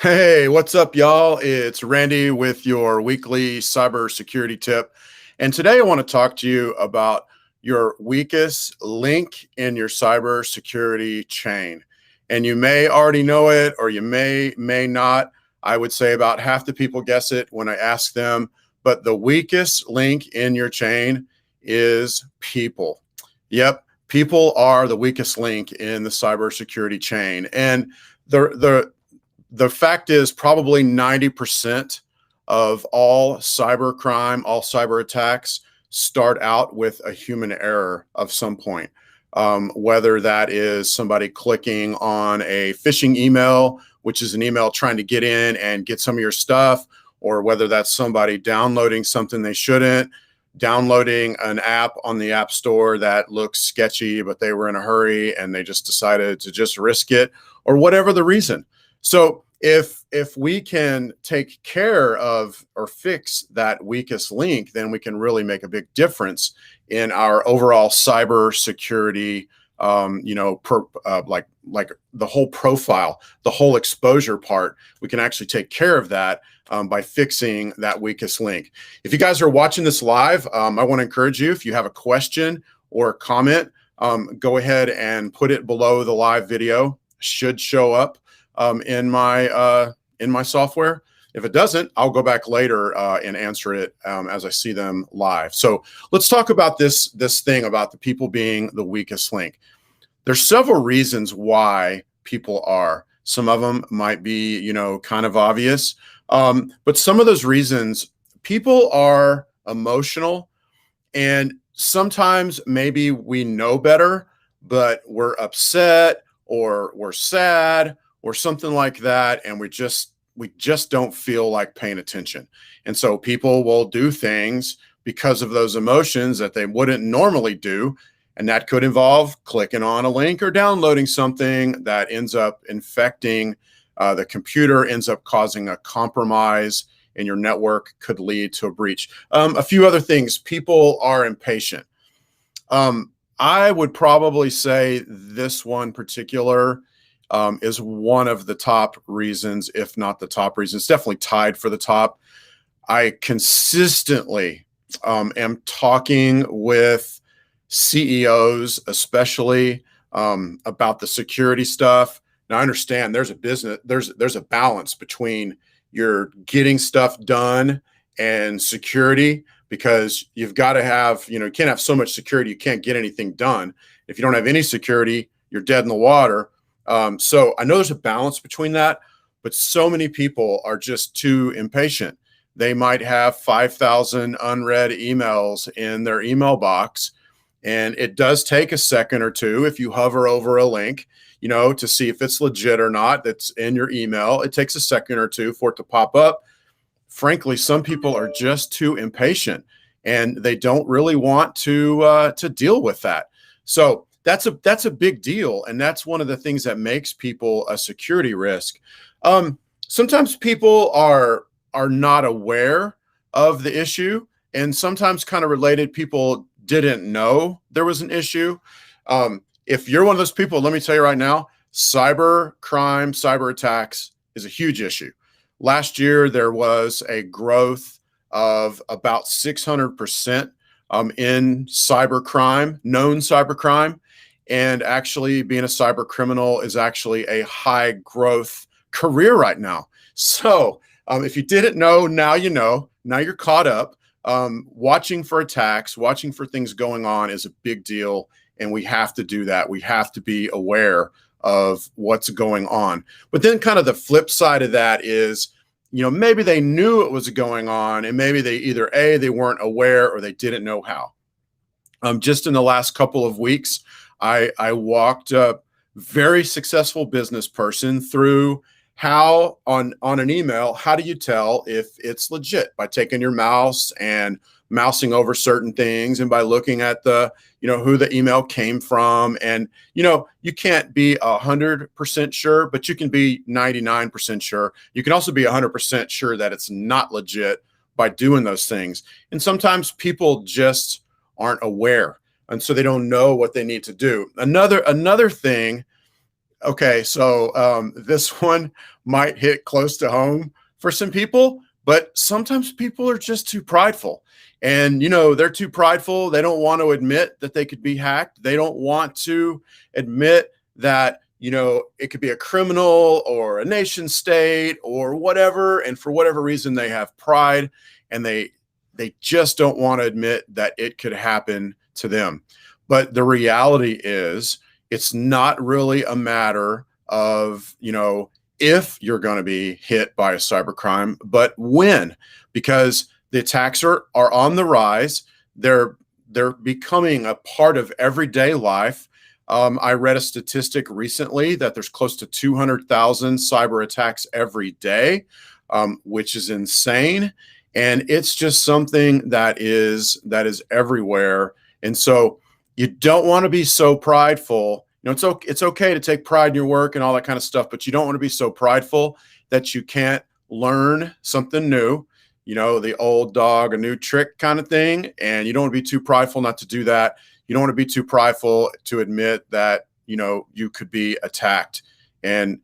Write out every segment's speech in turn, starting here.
Hey, what's up, y'all? It's Randy with your weekly cybersecurity tip. And today I want to talk to you about your weakest link in your cybersecurity chain. And you may already know it, or you may not. I would say about half the people guess it when I ask them. But the weakest link in your chain is people. Yep, people are the weakest link in the cybersecurity chain. And the fact is probably 90% of all cyber crime, all cyber attacks start out with a human error of some point. Whether that is somebody clicking on a phishing email, which is an email trying to get in and get some of your stuff, or whether that's somebody downloading something they shouldn't, downloading an app on the App Store that looks sketchy, but they were in a hurry and they just decided to just risk it, or whatever the reason. So if we can take care of or fix that weakest link, then we can really make a big difference in our overall cyber security. Like the whole profile, the whole exposure part, we can actually take care of that by fixing that weakest link. If you guys are watching this live, I want to encourage you, if you have a question or a comment, go ahead and put it below the live video. Should show up in my software. If it doesn't, I'll go back later and answer it as I see them live. So let's talk about this thing about the people being the weakest link. There's several reasons why people are. Some of them might be, kind of obvious, but some of those reasons, people are emotional, and sometimes maybe we know better, but we're upset or we're sad or something like that, and we just don't feel like paying attention. And so people will do things because of those emotions that they wouldn't normally do, and that could involve clicking on a link or downloading something that ends up infecting the computer, ends up causing a compromise in your network, could lead to a breach. A few other things. People are impatient. I would probably say this one particular is one of the top reasons, if not the top reason. It's definitely tied for the top. I consistently am talking with CEOs, especially about the security stuff. Now, I understand there's a balance between your getting stuff done and security, because you've got to have, you can't have so much security you can't get anything done. If you don't have any security, you're dead in the water. So I know there's a balance between that, but so many people are just too impatient. They might have 5,000 unread emails in their email box, and it does take a second or two if you hover over a link, to see if it's legit or not that's in your email. It takes a second or two for it to pop up. Frankly, some people are just too impatient, and they don't really want to deal with that. So that's a big deal, and that's one of the things that makes people a security risk. Sometimes people are not aware of the issue, and sometimes kind of related, people didn't know there was an issue. If you're one of those people, let me tell you right now, cyber crime, cyber attacks is a huge issue. Last year, there was a growth of about 600% in cyber crime, known cyber crime. And actually being a cyber criminal is actually a high growth career right now. So if you didn't know, now you know, now you're caught up. Watching for attacks, watching for things going on is a big deal. And we have to do that. We have to be aware of what's going on. But then kind of the flip side of that is, maybe they knew it was going on, and maybe they either they weren't aware or they didn't know how. Just in the last couple of weeks, I walked a very successful business person through how on an email, how do you tell if it's legit? By taking your mouse and mousing over certain things, and by looking at the, who the email came from. And, you can't be 100% sure, but you can be 99% sure. You can also be 100% sure that it's not legit by doing those things. And sometimes people just aren't aware, and so they don't know what they need to do. Another thing Okay, so this one might hit close to home for some people, but sometimes people are just too prideful. And, they're too prideful. They don't want to admit that they could be hacked. They don't want to admit that, it could be a criminal or a nation state or whatever. And for whatever reason, they have pride and they just don't want to admit that it could happen to them. But the reality is, it's not really a matter of, if you're going to be hit by a cybercrime, but when, because the attacks are on the rise. They're becoming a part of everyday life. I read a statistic recently that there's close to 200,000 cyber attacks every day, which is insane. And it's just something that is everywhere. And so you don't want to be so prideful. It's okay to take pride in your work and all that kind of stuff, but you don't want to be so prideful that you can't learn something new, the old dog, a new trick kind of thing. And you don't want to be too prideful not to do that. You don't want to be too prideful to admit that, you could be attacked. And,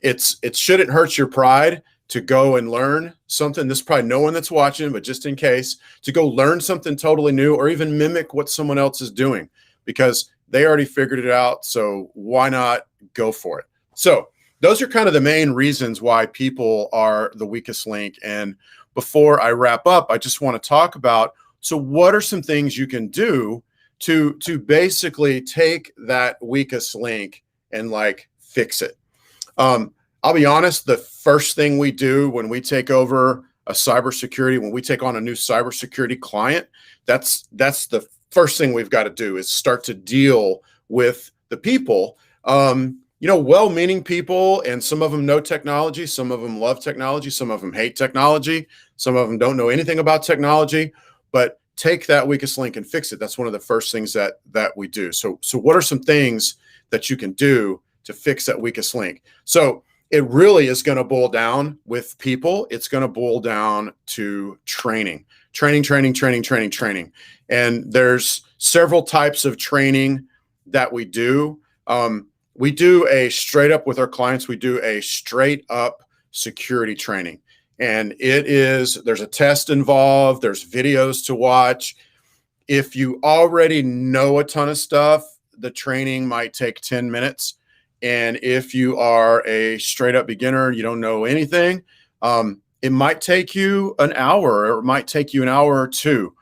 it shouldn't hurt your pride to go and learn something. There's probably no one that's watching, but just in case, to go learn something totally new or even mimic what someone else is doing, because they already figured it out. So why not go for it? So those are kind of the main reasons why people are the weakest link. And before I wrap up, I just want to talk about, so what are some things you can do to basically take that weakest link and fix it? I'll be honest, the first thing we do when we take over when we take on a new cybersecurity client, that's the first thing we've got to do is start to deal with the people, well-meaning people, and some of them know technology, some of them love technology, some of them hate technology, some of them don't know anything about technology, but take that weakest link and fix it. That's one of the first things that we do. So what are some things that you can do to fix that weakest link? So it really is going to boil down with people. It's going to boil down to training. And there's several types of training that we do. We do a straight up with our clients. We do a straight up security training. And there's a test involved. There's videos to watch. If you already know a ton of stuff, the training might take 10 minutes. And if you are a straight up beginner, you don't know anything, it might take you an hour, or it might take you an hour or two.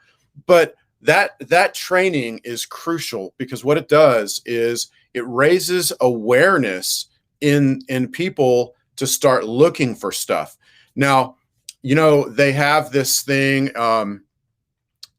But that training is crucial, because what it does is it raises awareness in people to start looking for stuff. Now, they have this thing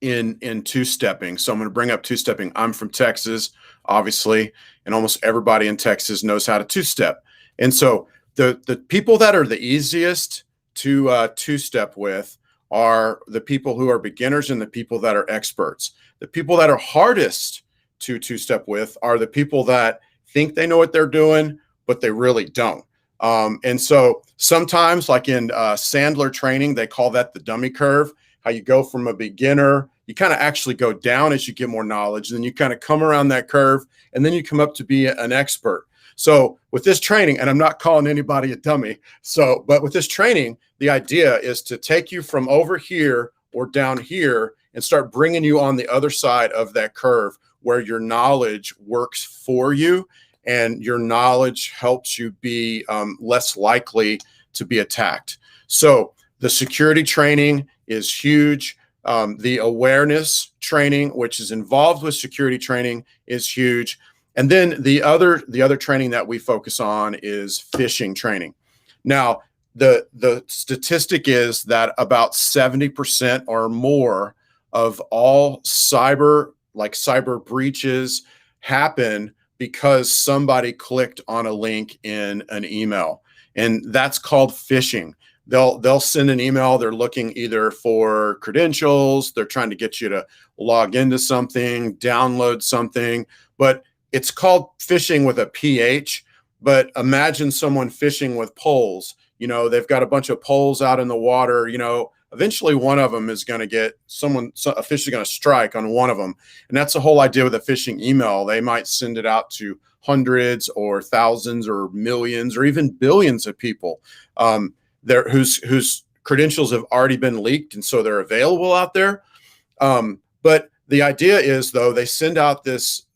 in two-stepping. So I'm going to bring up two-stepping. I'm from Texas, obviously, and almost everybody in Texas knows how to two-step. And so the people that are the easiest to two-step with are the people who are beginners and the people that are experts. The people that are hardest to two-step with are the people that think they know what they're doing, but they really don't. And so sometimes, like in Sandler training, they call that the dummy curve, how you go from a beginner, you kind of actually go down as you get more knowledge, and then you kind of come around that curve, and then you come up to be an expert. So with this training, and I'm not calling anybody a dummy, but with this training, the idea is to take you from over here or down here and start bringing you on the other side of that curve, where your knowledge works for you and your knowledge helps you be less likely to be attacked. So the security training is huge. The awareness training, which is involved with security training, is huge. And then the other training that we focus on is phishing training. Now, the statistic is that about 70% or more of all cyber breaches happen because somebody clicked on a link in an email, and that's called phishing. They'll send an email. They're looking either for credentials. They're trying to get you to log into something, download something, but it's called phishing with a PH. But imagine someone fishing with poles. They've got a bunch of poles out in the water, eventually one of them is going to get a fish is going to strike on one of them. And that's the whole idea with a phishing email. They might send it out to hundreds or thousands or millions or even billions of people whose credentials have already been leaked, and so they're available out there. But the idea is, though, they send out this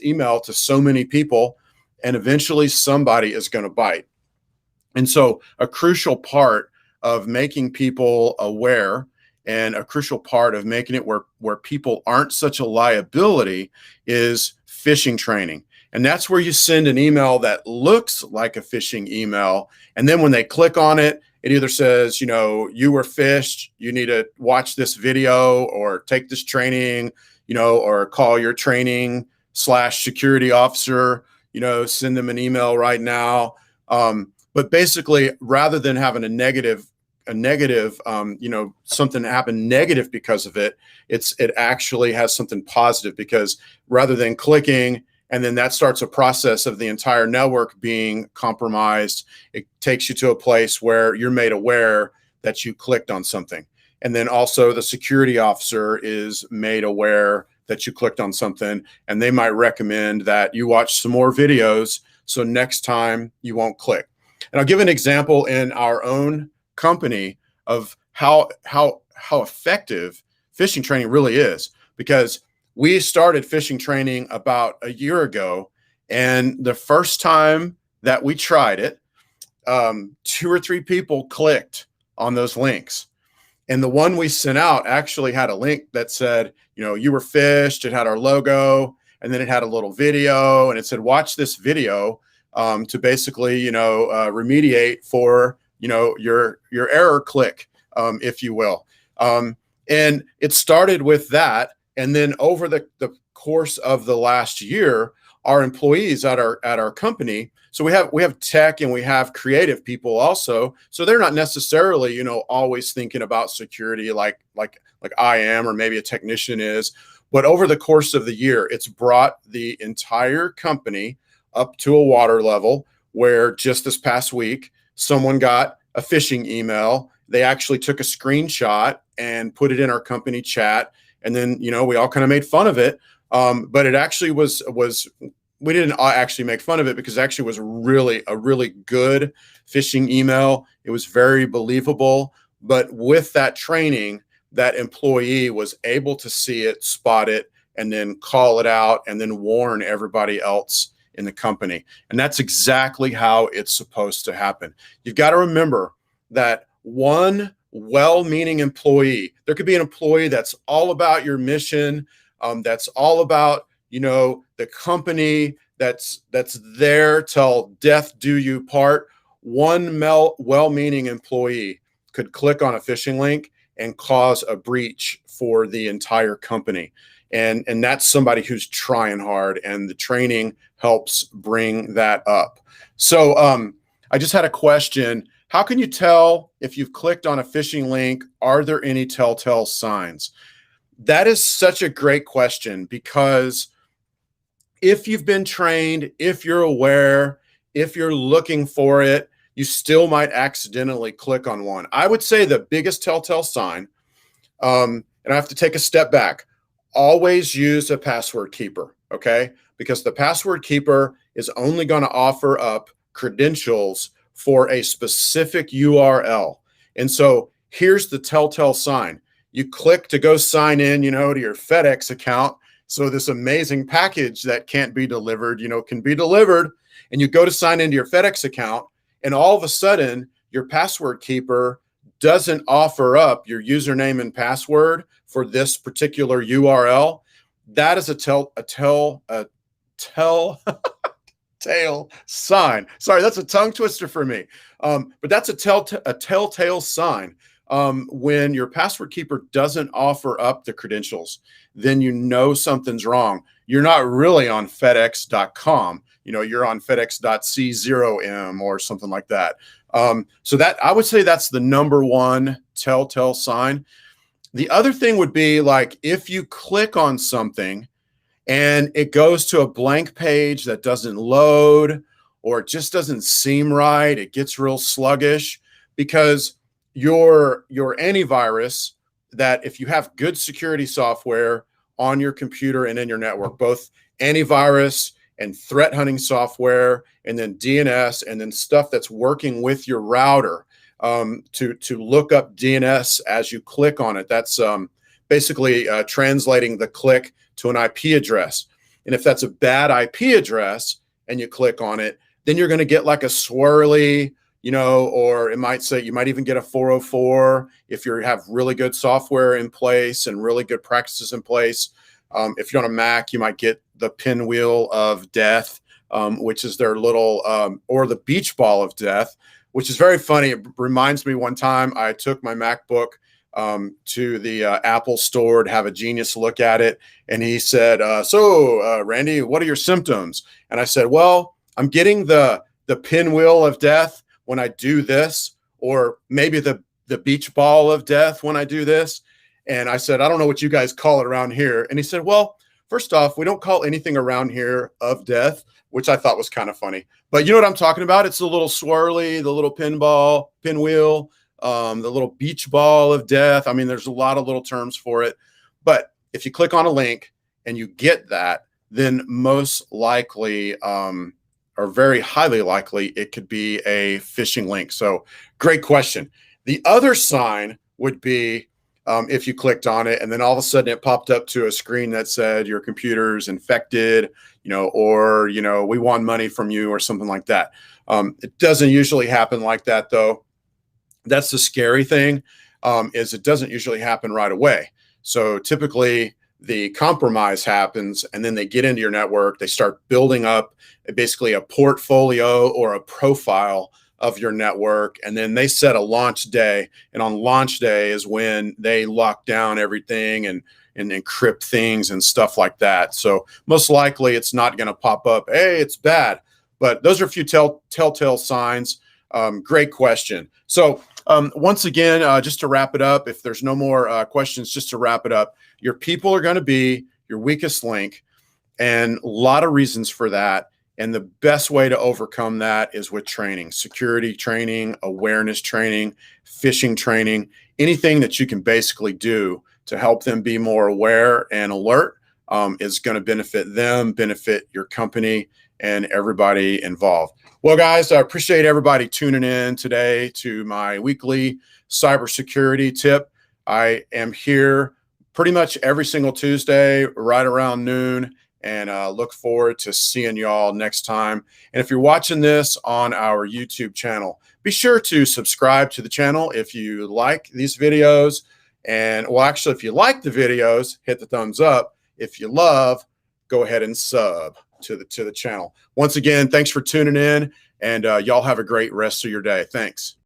email to so many people, and eventually somebody is going to bite. And so a crucial part of making people aware, and a crucial part of making it where people aren't such a liability, is phishing training. And that's where you send an email that looks like a phishing email. And then when they click on it, it either says, you were phished, you need to watch this video or take this training, or call your training/security officer, send them an email right now. But basically, rather than having a negative, something happen negative because of it, it actually has something positive, because rather than clicking and then that starts a process of the entire network being compromised, it takes you to a place where you're made aware that you clicked on something. And then also the security officer is made aware that you clicked on something, and they might recommend that you watch some more videos so next time you won't click. And I'll give an example in our own company of how effective phishing training really is, because we started phishing training about a year ago, and the first time that we tried it, 2 or 3 people clicked on those links. And the one we sent out actually had a link that said, you were phished. It had our logo, and then it had a little video, and it said, watch this video to basically, remediate for, your error click, if you will. And it started with that. And then over the course of the last year, our employees at our company, so we have tech and we have creative people also. So they're not necessarily, always thinking about security like I am, or maybe a technician is. But over the course of the year, it's brought the entire company up to a water level where just this past week, someone got a phishing email. They actually took a screenshot and put it in our company chat. And then, we all kind of made fun of it. But it actually was we didn't actually make fun of it, because it actually was a really good phishing email. It was very believable. But with that training, that employee was able to see it, spot it, and then call it out, and then warn everybody else in the company. And that's exactly how it's supposed to happen. You've got to remember that one well-meaning employee, there could be an employee that's all about your mission, that's all about, the company, that's there till death do you part. One well-meaning employee could click on a phishing link and cause a breach for the entire company. And that's somebody who's trying hard, and the training helps bring that up. So I just had a question. How can you tell if you've clicked on a phishing link? Are there any telltale signs? That is such a great question, because if you've been trained, if you're aware, if you're looking for it, you still might accidentally click on one. I would say the biggest telltale sign, and I have to take a step back, always use a password keeper, okay? Because the password keeper is only going to offer up credentials for a specific URL. And so here's the telltale sign. You click to go sign in, to your FedEx account. So this amazing package that can't be delivered, can be delivered. And you go to sign into your FedEx account, and all of a sudden your password keeper doesn't offer up your username and password for this particular URL. That is a telltale sign. Sorry, that's a tongue twister for me. But that's a telltale sign. When your password keeper doesn't offer up the credentials, then something's wrong. You're not really on FedEx.com. You're on FedEx.C0M or something like that. So that, I would say, that's the number one telltale sign. The other thing would be, like, if you click on something and it goes to a blank page that doesn't load, or it just doesn't seem right, it gets real sluggish, because your antivirus, that if you have good security software on your computer and in your network, both antivirus and threat hunting software, and then DNS, and then stuff that's working with your router, to look up DNS as you click on it. That's basically translating the click to an IP address. And if that's a bad IP address and you click on it, then you're going to get like a swirly, or it might say, you might even get a 404 if you have really good software in place and really good practices in place. If you're on a Mac, you might get the pinwheel of death, which is their little, or the beach ball of death, which is very funny. It reminds me, one time I took my MacBook to the Apple store to have a genius look at it. And he said, so Randy, what are your symptoms? And I said, well, I'm getting the pinwheel of death when I do this, or maybe the beach ball of death when I do this. And I said, I don't know what you guys call it around here. And he said, well, first off, we don't call anything around here of death, which I thought was kind of funny. But you know what I'm talking about? It's the little swirly, the little pinwheel, the little beach ball of death. I mean, there's a lot of little terms for it. But if you click on a link and you get that, then most likely, or very highly likely, it could be a phishing link. So great question. The other sign would be if you clicked on it and then all of a sudden it popped up to a screen that said your computer's infected, or, we want money from you or something like that. It doesn't usually happen like that, though. That's the scary thing, is it doesn't usually happen right away. So typically the compromise happens and then they get into your network. They start building up basically a portfolio or a profile of your network. And then they set a launch day. And on launch day is when they lock down everything and encrypt things and stuff like that. So most likely it's not going to pop up, hey, it's bad. But those are a few telltale signs. Great question. So once again, just to wrap it up, if there's no more questions, just to wrap it up, your people are going to be your weakest link, and a lot of reasons for that. And the best way to overcome that is with training, security training, awareness training, phishing training, anything that you can basically do to help them be more aware and alert is going to benefit them, benefit your company, and everybody involved. Well, guys, I appreciate everybody tuning in today to my weekly cybersecurity tip. I am here pretty much every single Tuesday, right around noon, and look forward to seeing y'all next time. And if you're watching this on our YouTube channel, be sure to subscribe to the channel if you like these videos. And well, actually, if you like the videos, hit the thumbs up. If you love, go ahead and sub to the channel. Once again, thanks for tuning in, and y'all have a great rest of your day. Thanks.